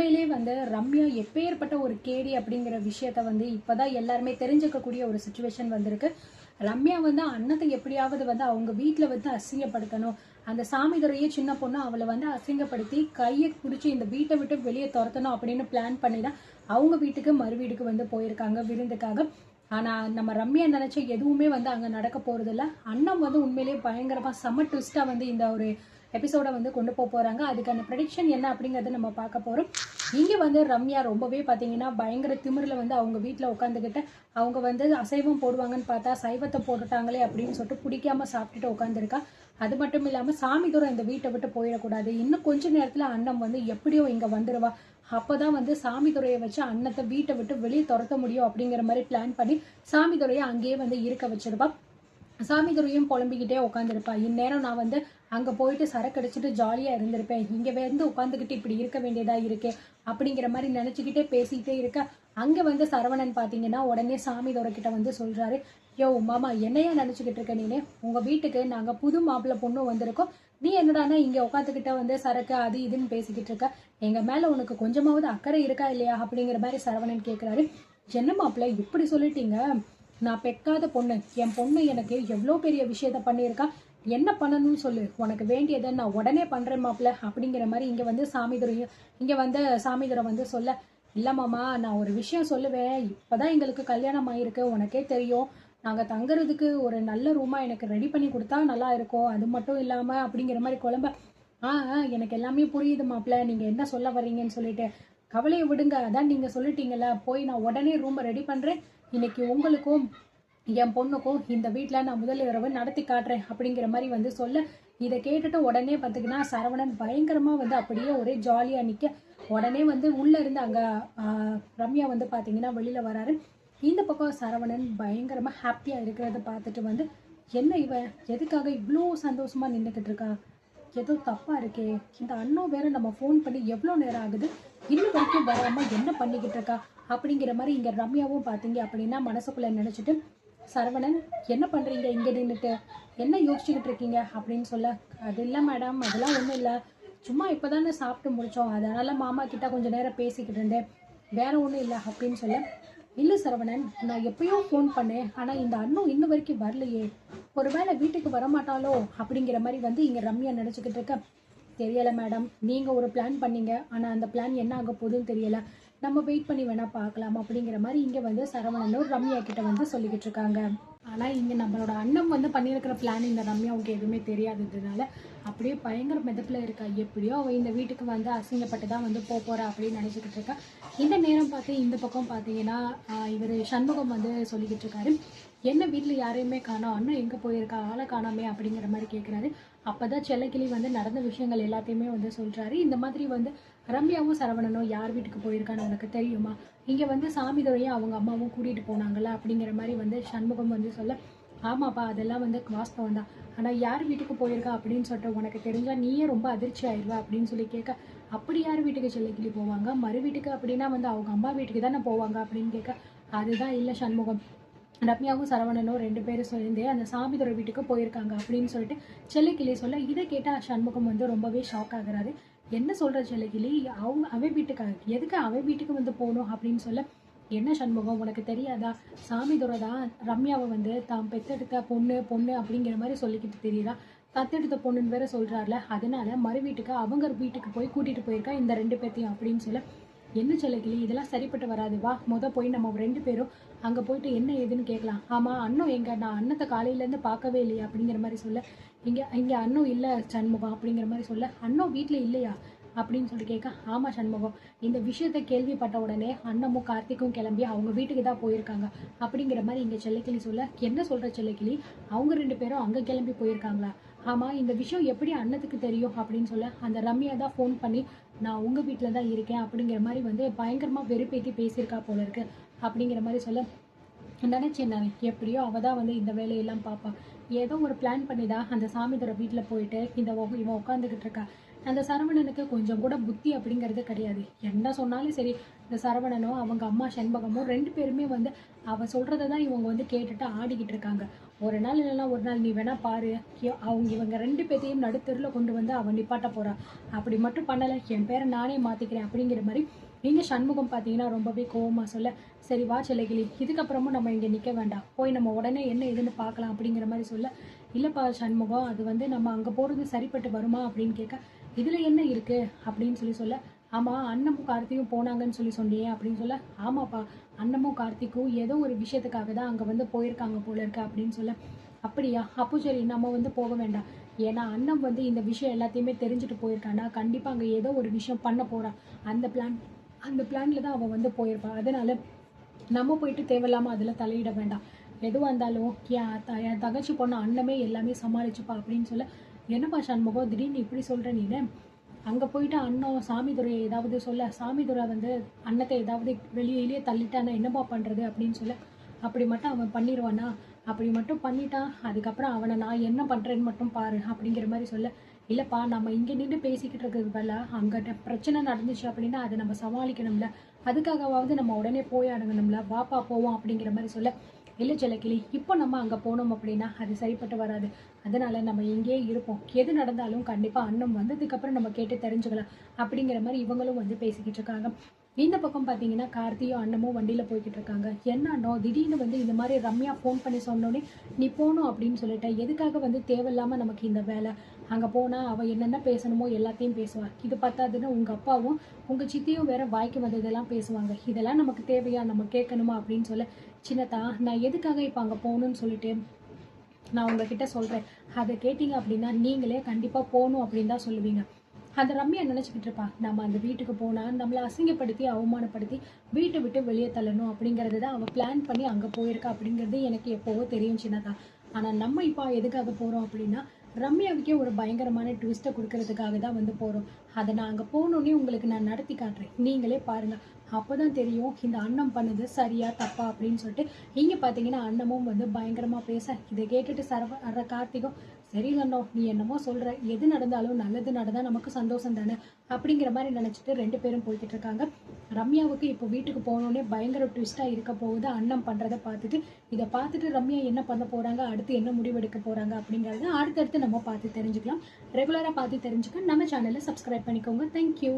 உண்மையிலே வந்து ரம்யா எப்பேற்பட்ட ஒரு கேடி அப்படிங்கிற விஷயத்த வந்து இப்பதான் எல்லாருமே தெரிஞ்சுக்கக்கூடிய ஒரு சுச்சுவேஷன் வந்திருக்கு. ரம்யா வந்து அன்னத்தை எப்படியாவது வந்து அவங்க வீட்டுல வந்து அசிங்கப்படுத்தணும். அந்த சாமிதுரையே சின்ன பொண்ணு அவளை வந்து அசிங்கப்படுத்தி கையை பிடிச்சி இந்த வீட்டை விட்டு வெளியே துரத்தணும் அப்படின்னு பிளான் பண்ணி தான் அவங்க வீட்டுக்கு மறு வீட்டுக்கு வந்து போயிருக்காங்க விருந்துக்காக. ஆனா நம்ம ரம்யா நினைச்ச எதுவுமே வந்து அங்க நடக்க போறது இல்ல. அண்ணன் வந்து உண்மையிலேயே பயங்கரமா செம்ம ட்விஸ்டா வந்து இந்த ஒரு எபிசோட வந்து கொண்டு போறாங்க. அதுக்கான ப்ரெடிக்ஷன் என்ன அப்படிங்கறத நம்ம பார்க்க போறோம். இங்க வந்து ரம்யா ரொம்பவே பாத்தீங்கன்னா பயங்கர திமிரில் வந்து அவங்க வீட்டுல உட்காந்துக்கிட்டு அவங்க வந்து அசைவம் போடுவாங்கன்னு பார்த்தா சைவத்தை போட்டுட்டாங்களே அப்படின்னு சொல்லிட்டு பிடிக்காம சாப்பிட்டுட்டு உட்காந்துருக்கா. அது மட்டும் இல்லாம சாமி தூரம் இந்த வீட்டை விட்டு போயிடக்கூடாது, இன்னும் கொஞ்ச நேரத்துல அண்ணன் வந்து எப்படியோ இங்க வந்துடுவா, அப்பதான் வந்து சாமி துறையை வச்சு அன்னத்தை வீட்டை விட்டு வெளியே துரத்த முடியும் அப்படிங்கிற மாதிரி பிளான் பண்ணி சாமி துறையை அங்கேயே வந்து இருக்க வச்சிருப்பா. சாமி துறையும் புலம்பிக்கிட்டே உட்காந்துருப்பா. இந்நேரம் நான் வந்து அங்க போயிட்டு சரக்கு அடிச்சுட்டு ஜாலியா இருந்திருப்பேன், இங்க வந்து உட்காந்துக்கிட்டு இப்படி இருக்க வேண்டியதா இருக்கே அப்படிங்கிற மாதிரி நினைச்சுக்கிட்டே பேசிக்கிட்டே இருக்க. அங்க வந்து சரவணன் பாத்தீங்கன்னா உடனே சாமி துறைக்கிட்ட வந்து சொல்றாரு, யோ மாமா என்னையா நினைச்சுக்கிட்டு இருக்க நீனு, உங்க வீட்டுக்கு நாங்க புது மாப்பிள்ளை பொண்ணு வந்திருக்கோம், நீ என்னடானா இங்க உட்காந்துக்கிட்ட வந்து சரக்கு அது இதுன்னு பேசிக்கிட்டு இருக்க, எங்க மேல உனக்கு கொஞ்சமாவது அக்கறை இருக்கா இல்லையா அப்படிங்கிற மாதிரி சரவணன் கேட்கிறாரு. என்ன மாப்பிள்ளை இப்படி சொல்லிட்டீங்க, நான் பெக்காத பொண்ணு, என் பொண்ணு எனக்கு எவ்வளோ பெரிய விஷயத்த பண்ணியிருக்கா, என்ன பண்ணணும்னு சொல்லு, உனக்கு வேண்டியதை நான் உடனே பண்றேன் மாப்பிள்ள அப்படிங்கிற மாதிரி இங்க வந்து சாமிதுரை வந்து சொல்ல, இல்ல மாமா நான் ஒரு விஷயம் சொல்லுவேன், இப்பதான் எங்களுக்கு கல்யாணம் ஆயிருக்கு, உனக்கே தெரியும், நாங்க தங்குறதுக்கு ஒரு நல்ல ரூமா எனக்கு ரெடி பண்ணி கொடுத்தா நல்லா இருக்கும், அது மட்டும் இல்லாம அப்படிங்கிற மாதிரி குழம்ப. எனக்கு எல்லாமே புரியுது மாப்பிள்ள, நீங்க என்ன சொல்ல வர்றீங்கன்னு சொல்லிட்டு கவலையை விடுங்க, அதான் நீங்க சொல்லிட்டீங்கல்ல, போய் நான் உடனே ரூமை ரெடி பண்றேன், இன்னைக்கு உங்களுக்கும் என் பொண்ணுக்கும் இந்த வீட்டில் நான் முதல் இரவு நடத்தி காட்டுறேன் அப்படிங்கிற மாதிரி வந்து சொல்ல, இதை கேட்டுட்டு உடனே பார்த்திங்கன்னா சரவணன் பயங்கரமாக வந்து அப்படியே ஒரே ஜாலியாக நிற்க, உடனே வந்து உள்ளே இருந்து அங்கே ரம்யா வந்து பார்த்தீங்கன்னா வெளியில் வராரு. இந்த பக்கம் சரவணன் பயங்கரமாக ஹாப்பியாக இருக்கிறத பார்த்துட்டு வந்து, என்ன இவன் எதுக்காக இவ்வளோ சந்தோஷமாக நின்றுக்கிட்டு இருக்கா, ஏதோ தப்பாக இருக்கே, இந்த அண்ணன் வேற நம்ம ஃபோன் பண்ணி எவ்வளோ நேரம் ஆகுது, இன்னும் வரைக்கும் வராமல் என்ன பண்ணிக்கிட்டு இருக்கா அப்படிங்கிற மாதிரி இங்கே ரம்யாவும் பார்த்தீங்க அப்படின்னா மனசுக்குள்ளே நினச்சிட்டு, சரவணன் என்ன பண்ணுறீங்க இங்கே நின்றுட்டு, என்ன யோசிச்சுக்கிட்டு இருக்கீங்க அப்படின்னு சொல்ல, அது இல்லை மேடம் அதெல்லாம் ஒன்றும் இல்லை, சும்மா இப்போ தானே சாப்பிட்டு முடித்தோம், அதனால் மாமா கிட்ட கொஞ்சம் நேரம் பேசிக்கிட்டு இருந்தேன், வேற ஒன்றும் இல்லை அப்படின்னு சொல்ல, இல்லை சரவணன் நான் எப்பயோ ஃபோன் பண்ணேன், ஆனால் இந்த அண்ணன் இன்னும் வரைக்கும் வரலையே, ஒருவேளை வீட்டுக்கு வரமாட்டாலோ அப்படிங்கிற மாதிரி வந்து இங்கே ரம்யா நினச்சிக்கிட்டு இருக்க. தெரியலை மேடம், நீங்கள் ஒரு பிளான் பண்ணீங்க, ஆனால் அந்த பிளான் என்ன ஆக போகுதுன்னு தெரியலை, நம்ம வெயிட் பண்ணி வேணா பார்க்கலாம் அப்படிங்கிற மாதிரி இங்கே வந்து சரவணனும் ரம்யா கிட்ட வந்து சொல்லிக்கிட்டு இருக்காங்க. ஆனால் இங்கே நம்மளோட அண்ணன் வந்து பண்ணியிருக்கிற பிளான் இந்த ரம்யாவுக்கு எதுவுமே தெரியாததுனால அப்படியே பயங்கர மெதப்பில் இருக்கா, எப்படியோ அவள் இந்த வீட்டுக்கு வந்து அசிங்கப்பட்டு தான் வந்து போகிறா அப்படின்னு நினச்சிக்கிட்டு இருக்கா. இந்த நேரம் பார்த்து இந்த பக்கம் பார்த்தீங்கன்னா இவர் சண்முகம் வந்து சொல்லிக்கிட்டு இருக்காரு, என்ன வீட்டில் யாரையுமே காணோம், அண்ணன் எங்கே போயிருக்கா, ஆளை காணாமே அப்படிங்கிற மாதிரி கேட்குறாரு. அப்போதான் செல்லக்கிளி வந்து நடந்த விஷயங்கள் எல்லாத்தையுமே வந்து சொல்கிறாரு. இந்த மாதிரி வந்து ரம்யாவும் சரவணனும் யார் வீட்டுக்கு போயிருக்கான்னு உனக்கு தெரியுமா, இங்கே வந்து சாமிதுரையும் அவங்க அம்மாவும் கூட்டிகிட்டு போனாங்கல்ல அப்படிங்கிற மாதிரி வந்து சண்முகம் வந்து சொல்ல, ஆமாப்பா அதெல்லாம் வந்து வாஸ்தவம் தான், ஆனால் யார் வீட்டுக்கு போயிருக்கா அப்படின்னு சொல்லிட்டு உனக்கு தெரிஞ்சால் நீயே ரொம்ப அதிர்ச்சி ஆயிடுவா அப்படின்னு சொல்லி கேட்க, அப்படி யார் வீட்டுக்கு செல்லக்கிளி போவாங்க, மறு வீட்டுக்கு அப்படின்னா வந்து அவங்க அம்மா வீட்டுக்கு தானே போவாங்க அப்படின்னு கேட்க, அதுதான் இல்லை சண்முகம், ரம்யாவும் சரவணனும் 2 பேரும் சேர்ந்து அந்த சாமிதுரை வீட்டுக்கு போயிருக்காங்க அப்படின்னு சொல்லிட்டு செல்லக்கிளி சொல்ல, இதை கேட்டால் சண்முகம் வந்து ரொம்பவே ஷாக் ஆகுறாரு. என்ன சொல்ற செல்லக்கிளி, அவன் வீட்டுக்கு எதுக்கு அவன் வீட்டுக்கு வந்து போகணும் அப்படின்னு சொல்ல, என்ன சண்முகம் உனக்கு தெரியாதா, சாமிதுரை தான் ரம்யாவை வந்து தான் பெத்தெடுத்த பொண்ணு பொண்ணு அப்படிங்கிற மாதிரி சொல்லிக்கிட்டு தெரியுதா, தத்தெடுத்த பொண்ணுன்னு வேற சொல்றாருல, அதனால மறு வீட்டுக்கு அவங்க வீட்டுக்கு போய் கூட்டிட்டு போயிருக்கா இந்த 2 பேர்த்தையும் அப்படின்னு சொல்ல, என்ன செல்லக்கிளி இதெல்லாம் சரிப்பட்டு வராது, வா போய் நம்ம 2 பேரும் அங்கே போயிட்டு என்ன ஏதுன்னு கேட்கலாம், ஆமாம் அண்ணன் எங்க, நான் அண்ணத்தை காலையிலேருந்து பார்க்கவே இல்லையா அப்படிங்கிற மாதிரி சொல்ல, இங்கே அண்ணன் இல்லை சண்முகம் அப்படிங்கிற மாதிரி சொல்ல, அண்ணன் வீட்டில் இல்லையா அப்படின்னு சொல்லி கேட்க, ஆமாம் சண்முகம், இந்த விஷயத்த கேள்விப்பட்ட உடனே அண்ணமும் கார்த்திக்கும் கிளம்பி அவங்க வீட்டுக்கு தான் போயிருக்காங்க அப்படிங்கிற மாதிரி இங்கே செல்லக்கிளி சொல்ல, என்ன சொல்கிற செல்லக்கிளி, அவங்க 2 பேரும் அங்கே கிளம்பி போயிருக்காங்களா, ஆமாம் இந்த விஷயம் எப்படி அண்ணத்துக்கு தெரியும் அப்படின்னு சொல்ல, அந்த ரம்யா தான் ஃபோன் பண்ணி நான் உங்கள் வீட்டில் தான் இருக்கேன் அப்படிங்கிற மாதிரி வந்து பயங்கரமாக வெறுப்பேற்றி பேசியிருக்கா போல இருக்கு அப்படிங்கிற மாதிரி சொல்ல, நினச்சேன் நான் எப்படியோ அவள் தான் வந்து இந்த வேலையெல்லாம் பார்ப்பா, ஏதோ ஒரு பிளான் பண்ணி தான் அந்த சாமிதுரை வீட்டில் போயிட்டு இவன் உட்காந்துக்கிட்டு இருக்கா, அந்த சரவணனுக்கு கொஞ்சம் கூட புத்தி அப்படிங்கிறது கிடையாது, என்ன சொன்னாலும் சரி இந்த சரவணனும் அவங்க அம்மா செண்பகமும் 2 பேருமே வந்து அவள் சொல்கிறத தான் இவங்க வந்து கேட்டுட்டு ஆடிக்கிட்டு இருக்காங்க, ஒரு நாள் இல்லைன்னா ஒரு நாள் நீ வேணா பாரு, அவங்க இவங்க 2 பேத்தையும் நடுத்தெருவில் கொண்டு வந்து அவன் நிப்பாட்ட போறா. அப்படி மட்டும் பண்ணலை என் பேரை நானே மாத்திக்கிறேன் அப்படிங்கிற மாதிரி இங்கே சண்முகம் பார்த்தீங்கன்னா ரொம்பவே கோவமா சொல்ல, சரி வா செல்லகிளி, இதுக்கப்புறமும் நம்ம இங்கே நிற்க வேண்டாம், போய் நம்ம உடனே என்ன ஏதுன்னு பார்க்கலாம் அப்படிங்கிற மாதிரி சொல்ல, இல்லைப்பா சண்முகம், அது வந்து நம்ம அங்கே போகிறது சரிப்பட்டு வருமா அப்படின்னு கேட்க, இதில் என்ன இருக்குது அப்படின்னு சொல்ல, ஆமாம் அண்ணமும் கார்த்தியும் போனாங்கன்னு சொன்னியே அப்படின்னு சொல்ல, ஆமாப்பா அண்ணமும் கார்த்திக்கும் ஏதோ ஒரு விஷயத்துக்காக தான் அங்கே வந்து போயிருக்காங்க போல இருக்கு அப்படின்னு சொல்ல, அப்படியா, அப்போ சரி நம்ம வந்து போக வேண்டாம். ஏன்னா அண்ணன் வந்து இந்த விஷயம் எல்லாத்தையுமே தெரிஞ்சுட்டு போயிருக்காண்டா, கண்டிப்பாக அங்கே ஏதோ ஒரு விஷயம் பண்ண போகிறான். அந்த பிளான்ல தான் அவன் வந்து போயிருப்பான். அதனால நம்ம போயிட்டு தேவையில்லாமல் அதில் தலையிட வேண்டாம். எதுவாக இருந்தாலும் என் தங்கச்சி பொண்ணு அண்ணமே எல்லாமே சமாளிச்சுப்பா அப்படின்னு சொல்ல, என்னப்பா சண்முகம் திடீர்னு இப்படி சொல்கிற நீனு, அங்கே போயிட்டு அண்ணன் சாமிதுரையை ஏதாவது சொல்ல, சாமிதுரை வந்து அண்ணத்தை ஏதாவது வெளியிலேயே தள்ளிட்டானா என்னப்பா பண்ணுறது அப்படின்னு சொல்ல, அப்படி மட்டும் அவன் பண்ணிடுவானா, அப்படி மட்டும் பண்ணிட்டான் அதுக்கப்புறம் அவனை நான் என்ன பண்ணுறேன்னு மட்டும் பாரு அப்படிங்கிற மாதிரி சொல்ல, இல்லைப்பா நம்ம இங்கே நின்று பேசிக்கிட்டு இருக்கிறது பதிலா அங்கே பிரச்சனை நடந்துச்சு அப்படின்னா அதை நம்ம சமாளிக்கணும்ல, அதுக்காகவாவது நம்ம உடனே போய் அடங்கணும்ல, வாப்பா போவோம் அப்படிங்கிற மாதிரி சொல்ல, இல்லை செல்லக்கிளி, இப்போ நம்ம அங்கே போனோம் அப்படின்னா அது சரிப்பட்டு வராது. அதனால நம்ம இங்கேயே இருப்போம், எது நடந்தாலும் கண்டிப்பாக அண்ணன் வந்ததுக்கப்புறம் நம்ம கேட்டு தெரிஞ்சுக்கலாம் அப்படிங்கிற மாதிரி இவங்களும் வந்து பேசிக்கிட்டு இருக்காங்க. இந்த பக்கம் பார்த்தீங்கன்னா கார்த்தியும் அண்ணமும் வண்டியில் போய்கிட்டு இருக்காங்க. என்னன்னோ திடீர்னு வந்து இந்த மாதிரி ரம்யா ஃபோன் பண்ணி சொன்னோடனே நீ போகணும் அப்படின்னு சொல்லிட்டேன், எதுக்காக வந்து தேவையில்லாமல் நமக்கு இந்த வேலை, அங்கே போனால் அவள் என்னென்ன பேசணுமோ எல்லாத்தையும் பேசுவாள், இது பத்தாதுன்னு உங்கள் அப்பாவும் உங்கள் சித்தியும் வேற வாய்க்கு வந்ததெல்லாம் பேசுவாங்க, இதெல்லாம் நமக்கு தேவையா, நம்ம கேட்கணுமா அப்படின்னு சொல்ல, சின்னத்தா நான் எதுக்காக இப்போ அங்கே போகணும்னு சொல்லிட்டு நான் உங்ககிட்ட சொல்கிறேன், அதை கேட்டீங்க அப்படின்னா நீங்களே கண்டிப்பாக போகணும் அப்படின்னு தான் சொல்லுவீங்க. அந்த ரம்யா நினச்சிக்கிட்டு இருப்பா, நம்ம அந்த வீட்டுக்கு போனால் நம்மளை அசிங்கப்படுத்தி அவமானப்படுத்தி வீட்டை விட்டு வெளியே தள்ளணும் அப்படிங்கிறது தான் அவள் பிளான் பண்ணி அங்கே போயிருக்கா அப்படிங்கிறது எனக்கு எப்போவோ தெரியும் சின்னதா. ஆனால் நம்ம இப்போ எதுக்காக போகிறோம் அப்படின்னா ரம்யாவுக்கே ஒரு பயங்கரமான ட்விஸ்ட்டை கொடுக்கறதுக்காக தான் வந்து போகிறோம். அதை நான் அங்கே போகணுன்னே உங்களுக்கு நான் நடத்தி காட்டுறேன், நீங்களே பாருங்கள், அப்போ தான் தெரியும் இந்த அண்ணம் பண்ணது சரியா தப்பா அப்படின்னு சொல்லிட்டு. இங்கே பார்த்தீங்கன்னா அண்ணமும் வந்து பயங்கரமாக பேச, இதை கேட்டுட்டு கார்த்திகம், சரி அண்ணம் நீ என்னமோ சொல்கிற, எது நடந்தாலும் நல்லது நடந்தால் நமக்கு சந்தோஷம் தானே அப்படிங்கிற மாதிரி நினச்சிட்டு 2 பேரும் போய்கிட்டு இருக்காங்க. ரம்யாவுக்கு இப்போ வீட்டுக்கு போனோடனே பயங்கர ட்விஸ்ட்டாக இருக்க போகுது அண்ணம் பண்ணுறதை பார்த்துட்டு. இதை பார்த்துட்டு ரம்யா என்ன பண்ண போகிறாங்க, அடுத்து என்ன முடிவெடுக்க போகிறாங்க அப்படிங்கிறத அடுத்தடுத்து நம்ம பார்த்து தெரிஞ்சுக்கலாம். ரெகுலராக பார்த்து தெரிஞ்சுக்க நம்ம சேனலை சப்ஸ்கிரைப் பண்ணிக்கோங்க. தேங்க்யூ.